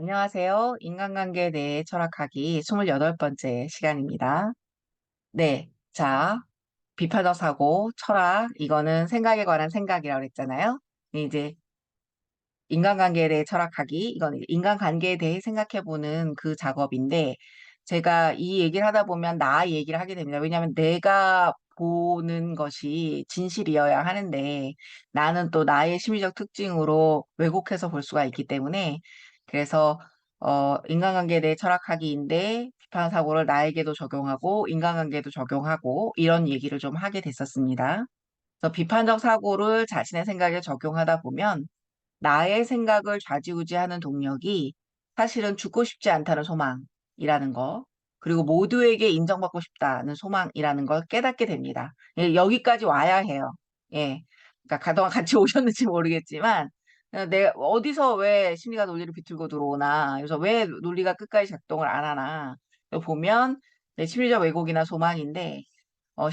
안녕하세요. 인간관계에 대해 철학하기 28번째 시간입니다. 네. 자, 비판적 사고, 철학, 이거는 생각에 관한 생각이라고 했잖아요. 이제 인간관계에 대해 철학하기, 이건 이제 인간관계에 대해 생각해보는 그 작업인데, 제가 이 얘기를 하다 보면 나 얘기를 하게 됩니다. 왜냐하면 내가 보는 것이 진실이어야 하는데, 나는 또 나의 심리적 특징으로 왜곡해서 볼 수가 있기 때문에, 그래서, 인간관계에 대해 철학하기인데, 비판 사고를 나에게도 적용하고, 인간관계에도 적용하고, 이런 얘기를 좀 하게 됐었습니다. 그래서 비판적 사고를 자신의 생각에 적용하다 보면, 나의 생각을 좌지우지하는 동력이 사실은 죽고 싶지 않다는 소망이라는 거, 그리고 모두에게 인정받고 싶다는 소망이라는 걸 깨닫게 됩니다. 예, 여기까지 와야 해요. 예. 그러니까 그동안 같이 오셨는지 모르겠지만, 내가 어디서 왜 심리가 논리를 비틀고 들어오나, 그래서 왜 논리가 끝까지 작동을 안 하나, 이거 보면 심리적 왜곡이나 소망인데,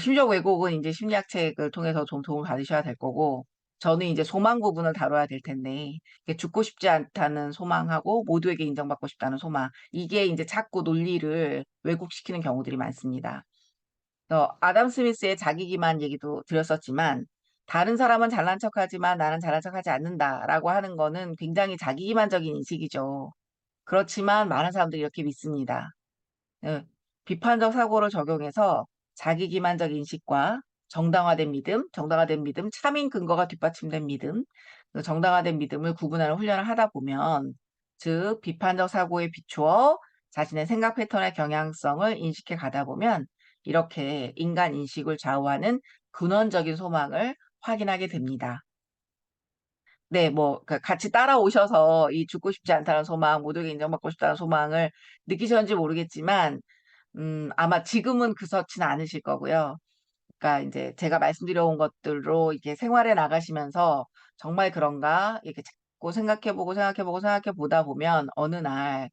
심리적 왜곡은 이제 심리학 책을 통해서 좀 도움을 받으셔야 될 거고, 저는 이제 소망 부분을 다뤄야 될 텐데, 이게 죽고 싶지 않다는 소망하고 모두에게 인정받고 싶다는 소망, 이게 이제 자꾸 논리를 왜곡시키는 경우들이 많습니다. 아담 스미스의 자기 기만 얘기도 드렸었지만, 다른 사람은 잘난 척하지만 나는 잘난 척하지 않는다라고 하는 거는 굉장히 자기 기만적인 인식이죠. 그렇지만 많은 사람들이 이렇게 믿습니다. 예, 비판적 사고를 적용해서 자기 기만적 인식과 정당화된 믿음, 참인 근거가 뒷받침된 믿음, 그 정당화된 믿음을 구분하는 훈련을 하다 보면, 즉, 비판적 사고에 비추어 자신의 생각 패턴의 경향성을 인식해 가다 보면, 이렇게 인간 인식을 좌우하는 근원적인 소망을 확인하게 됩니다. 네, 뭐, 같이 따라오셔서 이 죽고 싶지 않다는 소망, 모두에게 인정받고 싶다는 소망을 느끼셨는지 모르겠지만, 아마 지금은 그렇지는 않으실 거고요. 그러니까 이제 제가 말씀드려온 것들로 이렇게 생활에 나가시면서 정말 그런가? 이렇게 자꾸 생각해 보다 보면 어느 날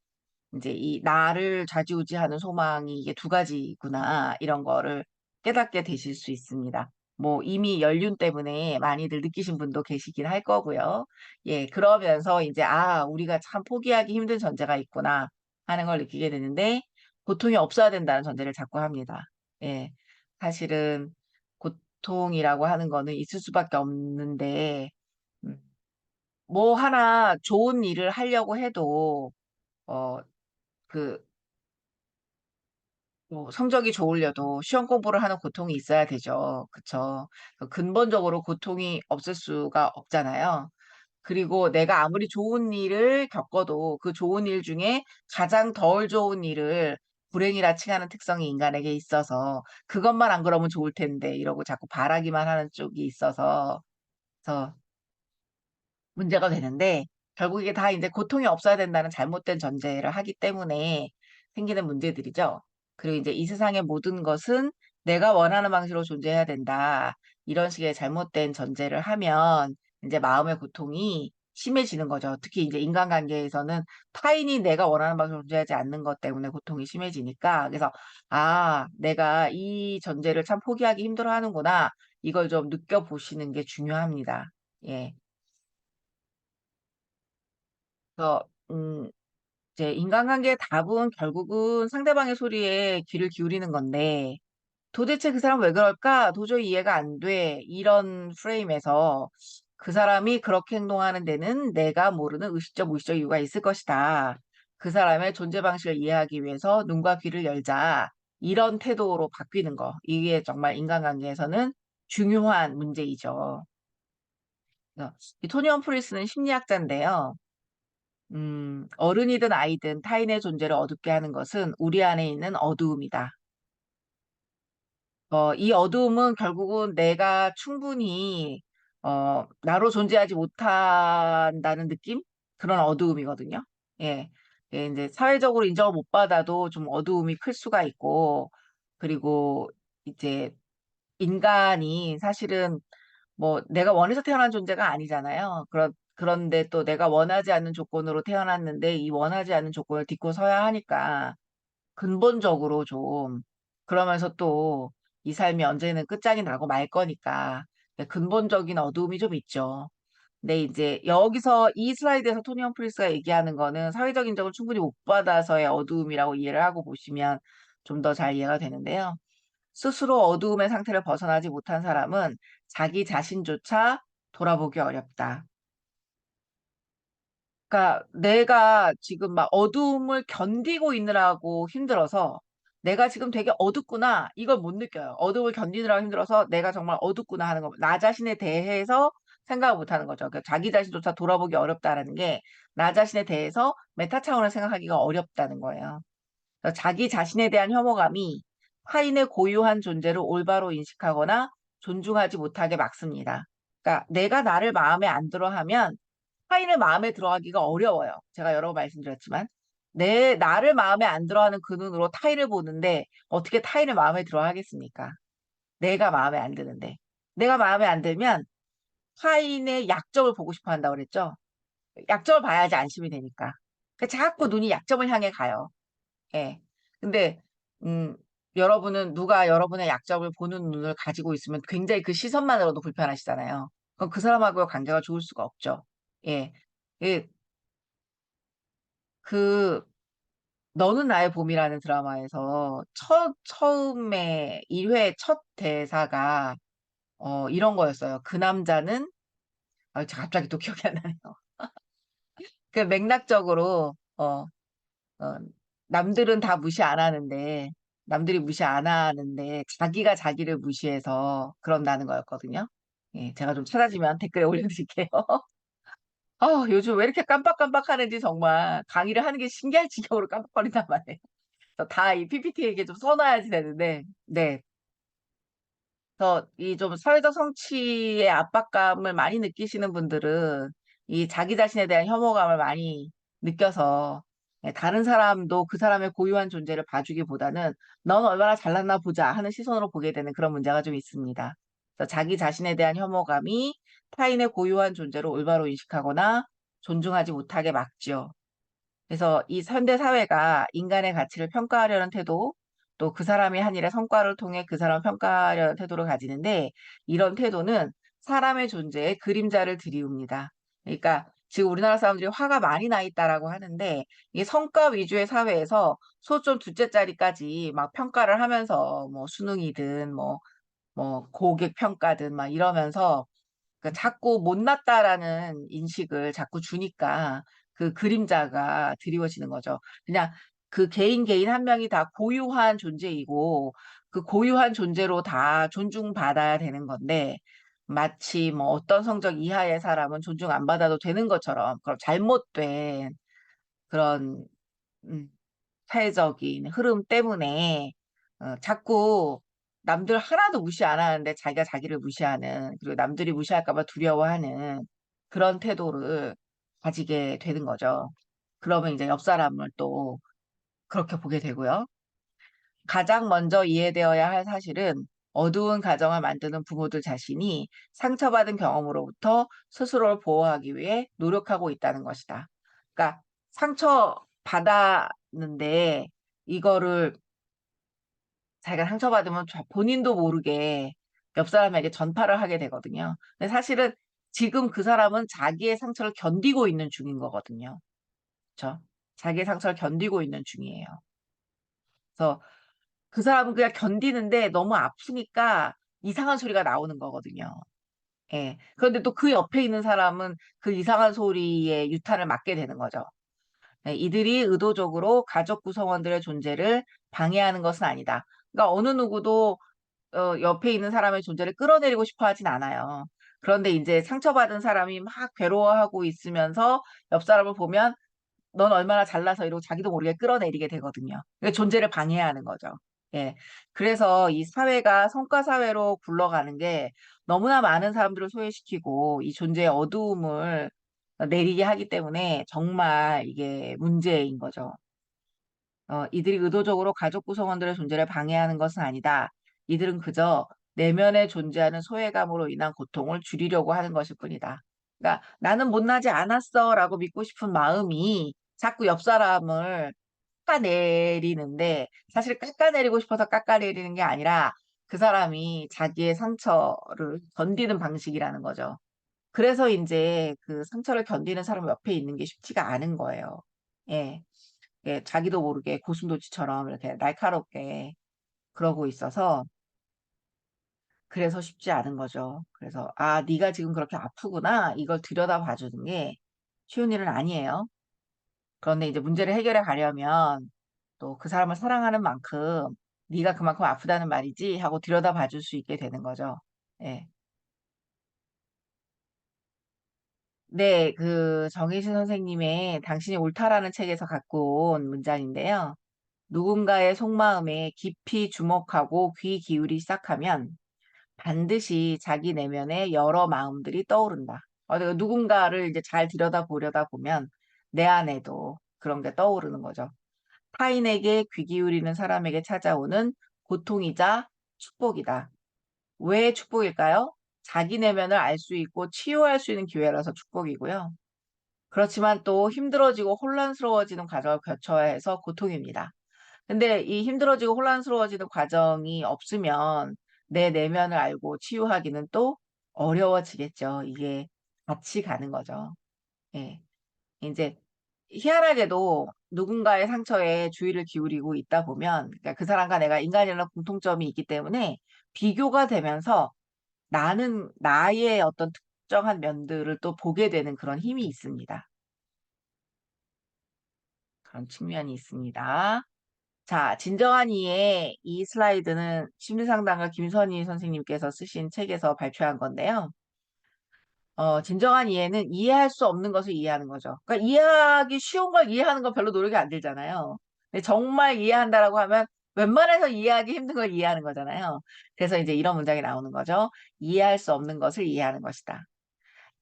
이제 이 나를 좌지우지하는 소망이 이게 두 가지구나. 이런 거를 깨닫게 되실 수 있습니다. 뭐 이미 연륜 때문에 많이들 느끼신 분도 계시긴 할 거고요. 예, 그러면서 이제 우리가 참 포기하기 힘든 전제가 있구나 하는 걸 느끼게 되는데 고통이 없어야 된다는 전제를 자꾸 합니다. 예. 사실은 고통이라고 하는 거는 있을 수밖에 없는데 음, 뭐 하나 좋은 일을 하려고 해도 어, 그 뭐 성적이 좋으려도 시험 공부를 하는 고통이 있어야 되죠. 그쵸? 근본적으로 고통이 없을 수가 없잖아요. 그리고 내가 아무리 좋은 일을 겪어도 그 좋은 일 중에 가장 덜 좋은 일을 불행이라 칭하는 특성이 인간에게 있어서 그것만 안 그러면 좋을 텐데 이러고 자꾸 바라기만 하는 쪽이 있어서 그래서 문제가 되는데 결국 이게 다 이제 고통이 없어야 된다는 잘못된 전제를 하기 때문에 생기는 문제들이죠. 그리고 이제 이 세상의 모든 것은 내가 원하는 방식으로 존재해야 된다. 이런 식의 잘못된 전제를 하면 이제 마음의 고통이 심해지는 거죠. 특히 이제 인간관계에서는 타인이 내가 원하는 방식으로 존재하지 않는 것 때문에 고통이 심해지니까 그래서 내가 이 전제를 참 포기하기 힘들어 하는구나. 이걸 좀 느껴보시는 게 중요합니다. 예. 그래서 이제 인간관계의 답은 결국은 상대방의 소리에 귀를 기울이는 건데 도대체 그 사람 왜 그럴까? 도저히 이해가 안 돼. 이런 프레임에서 그 사람이 그렇게 행동하는 데는 내가 모르는 의식적, 무의식적 이유가 있을 것이다. 그 사람의 존재 방식을 이해하기 위해서 눈과 귀를 열자. 이런 태도로 바뀌는 거. 이게 정말 인간관계에서는 중요한 문제이죠. 그래서 이 토니 험프리스는 심리학자인데요. 어른이든 아이든 타인의 존재를 어둡게 하는 것은 우리 안에 있는 어두움이다. 이 어두움은 결국은 내가 충분히, 나로 존재하지 못한다는 느낌? 그런 어두움이거든요. 예. 예, 이제 사회적으로 인정을 못 받아도 좀 어두움이 클 수가 있고, 그리고 이제 인간이 사실은 뭐 내가 원해서 태어난 존재가 아니잖아요. 그런데 또 내가 원하지 않는 조건으로 태어났는데 이 원하지 않는 조건을 딛고 서야 하니까 근본적으로 좀 그러면서 또 이 삶이 언제는 끝장이 나고 말 거니까 근본적인 어두움이 좀 있죠. 근데 이제 여기서 이 슬라이드에서 토니 험프리스가 얘기하는 거는 사회적 인정을 충분히 못 받아서의 어두움이라고 이해를 하고 보시면 좀 더 잘 이해가 되는데요. 스스로 어두움의 상태를 벗어나지 못한 사람은 자기 자신조차 돌아보기 어렵다. 그러니까 내가 지금 막 어두움을 견디고 있느라고 힘들어서 내가 지금 되게 어둡구나 이걸 못 느껴요. 어두움을 견디느라고 힘들어서 내가 정말 어둡구나 하는 거. 나 자신에 대해서 생각을 못 하는 거죠. 그러니까 자기 자신조차 돌아보기 어렵다라는 게 나 자신에 대해서 메타 차원을 생각하기가 어렵다는 거예요. 그래서 자기 자신에 대한 혐오감이 타인의 고유한 존재를 올바로 인식하거나 존중하지 못하게 막습니다. 그러니까 내가 나를 마음에 안 들어 하면 타인을 마음에 들어하기가 어려워요. 제가 여러 번 말씀드렸지만 나를 마음에 안 들어하는 그 눈으로 타인을 보는데 어떻게 타인을 마음에 들어 하겠습니까? 내가 마음에 안 드는데. 내가 마음에 안 들면 타인의 약점을 보고 싶어 한다고 그랬죠? 약점을 봐야지 안심이 되니까. 그러니까 자꾸 눈이 약점을 향해 가요. 예. 근데, 음, 여러분은 누가 여러분의 약점을 보는 눈을 가지고 있으면 굉장히 그 시선만으로도 불편하시잖아요. 그럼 그 사람하고의 관계가 좋을 수가 없죠. 예. 예, 그, 너는 나의 봄이라는 드라마에서 처음에 1회 첫 대사가, 이런 거였어요. 그 남자는, 갑자기 또 기억이 안 나네요. 그 맥락적으로, 어, 남들은 다 무시 안 하는데, 남들이 무시 안 하는데, 자기가 자기를 무시해서 그런다는 거였거든요. 예, 제가 좀 찾아지면 댓글에 올려드릴게요. 요즘 왜 이렇게 깜빡깜빡 하는지 정말 강의를 하는 게 신기할 지경으로 깜빡거린단 말이에요. 다 이 PPT에게 좀 써놔야지 되는데, 네. 그래서 이 좀 사회적 성취의 압박감을 많이 느끼시는 분들은 이 자기 자신에 대한 혐오감을 많이 느껴서 다른 사람도 그 사람의 고유한 존재를 봐주기보다는 넌 얼마나 잘났나 보자 하는 시선으로 보게 되는 그런 문제가 좀 있습니다. 그래서 자기 자신에 대한 혐오감이 타인의 고유한 존재로 올바로 인식하거나 존중하지 못하게 막지요. 그래서 이 현대 사회가 인간의 가치를 평가하려는 태도, 또 그 사람이 한 일의 성과를 통해 그 사람을 평가하려는 태도를 가지는데, 이런 태도는 사람의 존재에 그림자를 들이웁니다. 그러니까 지금 우리나라 사람들이 화가 많이 나 있다라고 하는데, 이 성과 위주의 사회에서 소좀 둘째 자리까지 막 평가를 하면서 뭐 수능이든 뭐 고객 평가든 막 이러면서 자꾸 못났다라는 인식을 자꾸 주니까 그 그림자가 드리워지는 거죠. 그냥 그 개인 한 명이 다 고유한 존재이고 그 고유한 존재로 다 존중받아야 되는 건데 마치 뭐 어떤 성적 이하의 사람은 존중 안 받아도 되는 것처럼 그런 잘못된 그런 음, 사회적인 흐름 때문에 자꾸 남들 하나도 무시 안 하는데 자기가 자기를 무시하는 그리고 남들이 무시할까 봐 두려워하는 그런 태도를 가지게 되는 거죠. 그러면 이제 옆 사람을 또 그렇게 보게 되고요. 가장 먼저 이해되어야 할 사실은 어두운 가정을 만드는 부모들 자신이 상처받은 경험으로부터 스스로를 보호하기 위해 노력하고 있다는 것이다. 그러니까 상처 받았는데 이거를 자기가 상처받으면 본인도 모르게 옆 사람에게 전파를 하게 되거든요. 근데 사실은 지금 그 사람은 자기의 상처를 견디고 있는 중인 거거든요. 그렇죠? 자기의 상처를 견디고 있는 중이에요. 그래서 그 사람은 그냥 견디는데 너무 아프니까 이상한 소리가 나오는 거거든요. 예. 그런데 또 그 옆에 있는 사람은 그 이상한 소리에 유탄을 맞게 되는 거죠. 네, 이들이 의도적으로 가족 구성원들의 존재를 방해하는 것은 아니다. 그러니까 어느 누구도 옆에 있는 사람의 존재를 끌어내리고 싶어 하진 않아요. 그런데 이제 상처받은 사람이 막 괴로워하고 있으면서 옆 사람을 보면 넌 얼마나 잘나서 이러고 자기도 모르게 끌어내리게 되거든요. 그러니까 존재를 방해하는 거죠. 예. 그래서 이 사회가 성과 사회로 굴러가는 게 너무나 많은 사람들을 소외시키고 이 존재의 어두움을 내리게 하기 때문에 정말 이게 문제인 거죠. 이들이 의도적으로 가족 구성원들의 존재를 방해하는 것은 아니다. 이들은 그저 내면에 존재하는 소외감으로 인한 고통을 줄이려고 하는 것일 뿐이다. 그러니까 나는 못나지 않았어라고 믿고 싶은 마음이 자꾸 옆 사람을 깎아내리는데 사실 깎아내리고 싶어서 깎아내리는 게 아니라 그 사람이 자기의 상처를 견디는 방식이라는 거죠. 그래서 이제 그 상처를 견디는 사람 옆에 있는 게 쉽지가 않은 거예요. 예. 예, 자기도 모르게 고슴도치처럼 이렇게 날카롭게 그러고 있어서 그래서 쉽지 않은 거죠. 그래서 아, 네가 지금 그렇게 아프구나. 이걸 들여다봐 주는 게 쉬운 일은 아니에요. 그런데 이제 문제를 해결해 가려면 또 그 사람을 사랑하는 만큼 네가 그만큼 아프다는 말이지 하고 들여다봐 줄 수 있게 되는 거죠. 예. 네, 그 정희신 선생님의 당신이 옳다라는 책에서 갖고 온 문장인데요. 누군가의 속마음에 깊이 주목하고 귀 기울이 시작하면 반드시 자기 내면에 여러 마음들이 떠오른다. 내가 누군가를 이제 잘 들여다보려다 보면 내 안에도 그런 게 떠오르는 거죠. 타인에게 귀 기울이는 사람에게 찾아오는 고통이자 축복이다. 왜 축복일까요? 자기 내면을 알 수 있고 치유할 수 있는 기회라서 축복이고요. 그렇지만 또 힘들어지고 혼란스러워지는 과정을 거쳐야 해서 고통입니다. 근데 이 힘들어지고 혼란스러워지는 과정이 없으면 내 내면을 알고 치유하기는 또 어려워지겠죠. 이게 같이 가는 거죠. 예. 이제 희한하게도 누군가의 상처에 주의를 기울이고 있다 보면, 그러니까 그 사람과 내가 인간이라는 공통점이 있기 때문에 비교가 되면서 나는 나의 어떤 특정한 면들을 또 보게 되는 그런 힘이 있습니다. 그런 측면이 있습니다. 자, 진정한 이의 이 슬라이드는 심리상담가 김선희 선생님께서 쓰신 책에서 발표한 건데요. 진정한 이해는 이해할 수 없는 것을 이해하는 거죠. 그러니까 이해하기 쉬운 걸 이해하는 건 별로 노력이 안 들잖아요. 근데 정말 이해한다라고 하면 웬만해서 이해하기 힘든 걸 이해하는 거잖아요. 그래서 이제 이런 문장이 나오는 거죠. 이해할 수 없는 것을 이해하는 것이다.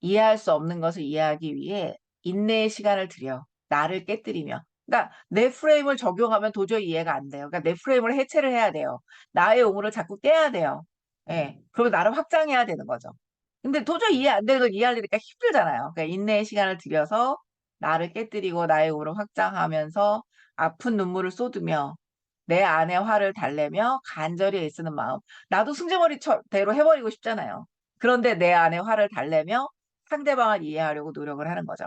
이해할 수 없는 것을 이해하기 위해 인내의 시간을 들여 나를 깨뜨리며 그러니까 내 프레임을 적용하면 도저히 이해가 안 돼요. 그러니까 내 프레임을 해체를 해야 돼요. 나의 오물을 자꾸 깨야 돼요. 예. 그리고 나를 확장해야 되는 거죠. 근데 도저히 이해 안 되는 걸 이해하려니까 힘들잖아요. 그러니까 인내의 시간을 들여서 나를 깨뜨리고 나의 오물을 확장하면서 아픈 눈물을 쏟으며 내 안의 화를 달래며 간절히 애쓰는 마음. 나도 승질머리대로 해버리고 싶잖아요. 그런데 내 안의 화를 달래며 상대방을 이해하려고 노력을 하는 거죠.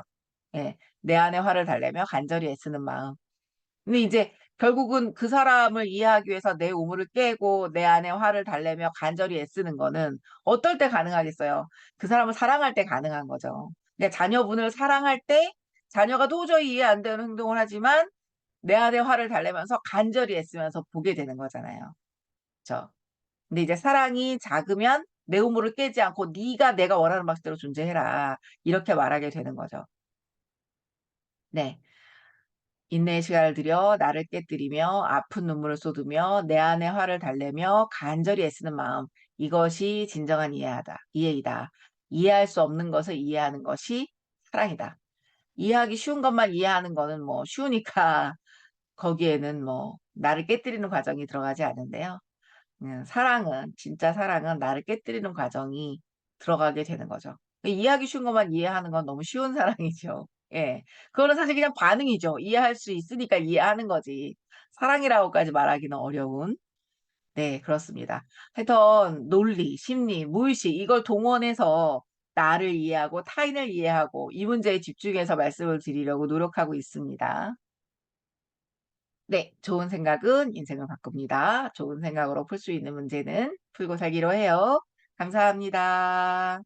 예. 내 안의 화를 달래며 간절히 애쓰는 마음. 근데 이제 결국은 그 사람을 이해하기 위해서 내 우물을 깨고 내 안에 화를 달래며 간절히 애쓰는 거는 어떨 때 가능하겠어요? 그 사람을 사랑할 때 가능한 거죠. 그러니까 자녀분을 사랑할 때 자녀가 도저히 이해 안 되는 행동을 하지만 내 안에 화를 달래면서 간절히 애쓰면서 보게 되는 거잖아요. 그렇죠? 근데 이제 사랑이 작으면 내 우물을 깨지 않고 네가 내가 원하는 방식대로 존재해라. 이렇게 말하게 되는 거죠. 네. 인내의 시간을 들여 나를 깨뜨리며 아픈 눈물을 쏟으며 내 안의 화를 달래며 간절히 애쓰는 마음. 이것이 진정한 이해이다. 이해할 수 없는 것을 이해하는 것이 사랑이다. 이해하기 쉬운 것만 이해하는 거는 뭐 쉬우니까 거기에는 뭐 나를 깨뜨리는 과정이 들어가지 않는데요. 진짜 사랑은 나를 깨뜨리는 과정이 들어가게 되는 거죠. 이해하기 쉬운 것만 이해하는 건 너무 쉬운 사랑이죠. 예. 그거는 사실 그냥 반응이죠. 이해할 수 있으니까 이해하는 거지. 사랑이라고까지 말하기는 어려운. 네, 그렇습니다. 하여튼, 논리, 심리, 무의식, 이걸 동원해서 나를 이해하고 타인을 이해하고 이 문제에 집중해서 말씀을 드리려고 노력하고 있습니다. 네, 좋은 생각은 인생을 바꿉니다. 좋은 생각으로 풀 수 있는 문제는 풀고 살기로 해요. 감사합니다.